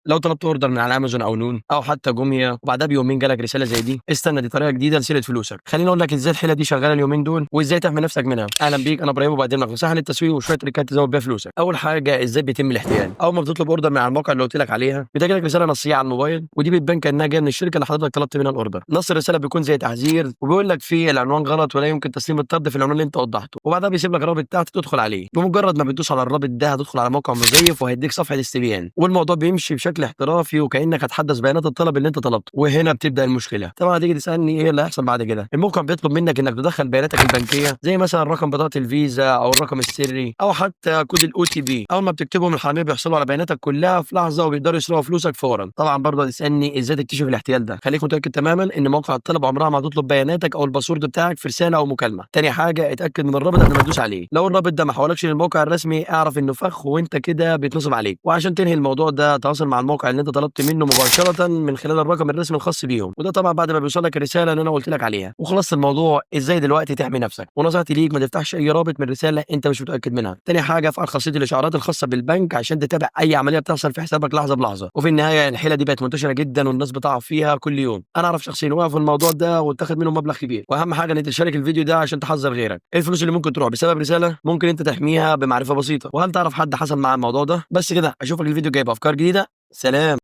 لو طلبت اوردر من على امازون او نون او حتى جوميا وبعدها بيومين جالك رساله زي دي، استنى، دي طريقه جديده لسيره فلوسك. خليني اقول لك ازاي الحيله دي شغاله اليومين دول وازاي تحمي نفسك منها. اهلا بيك، انا ابراهيم وبقدم لك نصائح للتسويق وشويه تريكات تزود بيها فلوسك. اول حاجه، ازاي بيتم الاحتيال. اول ما بتطلب اوردر من على الموقع اللي قلت لك عليها، بتجيلك رساله نصيه على الموبايل، ودي بتبان كانها جايه من الشركه اللي حضرتك طلبت منها الاوردر. نص الرساله بيكون زي تحذير وبيقول لك فيه العنوان غلط ولا يمكن تسليم الطرد في العنوان اللي انت وضحته، وبعدها بيسيب لك رابط تحت تدخل عليه. بمجرد ما بتدوس على الرابط ده هتدخل على موقع مزيف وهيديك صفحه استبيان، والموضوع بيمشي بشكل احترافي وكانك هتحدث بيانات الطلب اللي انت طلبته. وهنا بتبدا المشكله. طبعا هتيجي تسالني ايه اللي هيحصل بعد كده. الموقع بيطلب منك انك تدخل بياناتك البنكيه زي مثلا رقم بطاقه الفيزا او الرقم السري او حتى كود الاو تي بي. اول ما بتكتبهم الحراميه بيحصلوا على بياناتك كلها في لحظه وبيقدروا يسرقوا فلوسك فورا. طبعا برضه هتسالني ازاي تكتشف الاحتيال ده. خليك متاكد تماما ان موقع الطلب عمرها ما هتطلب بياناتك او الباسورد بتاعك في رساله او مكالمه. تاني حاجه، اتاكد من الرابط قبل ما تدوس عليه. لو الرابط ده ما حولكش للموقع الرسمي اعرف انه فخ وانت كده بيتنصب عليك. وعشان تنهي الموضوع ده تواصل مع الموقع اللي انت طلبت منه مباشره من خلال الرقم الرسمي الخاص بيهم، وده طبعا بعد ما بيوصل لك الرساله اللي انا قلت لك عليها. وخلصت الموضوع. ازاي دلوقتي تحمي نفسك؟ ونصيحتي ليك، ما تفتحش اي رابط من رساله انت مش متاكد منها. تاني حاجه، افعل خاصيه الاشعارات الخاصه بالبنك عشان تتابع اي عمليه بتحصل في حسابك لحظه بلحظه. وفي النهايه، الحيله دي بقت منتشره جدا والناس بتقع فيها كل يوم. انا اعرف شخصين وقفوا في الموضوع ده واتخذ منهم مبلغ كبير. واهم حاجه ان انت تشارك الفيديو ده عشان تحذر غيرك. ايه الفلوس اللي ممكن تروح بسبب رساله ممكن انت تحميها بمعرفه بسيطه؟ وهل تعرف حد حصل مع الموضوع ده؟ بس كده، اشوفك الفيديو جايب افكار جديده. سلام.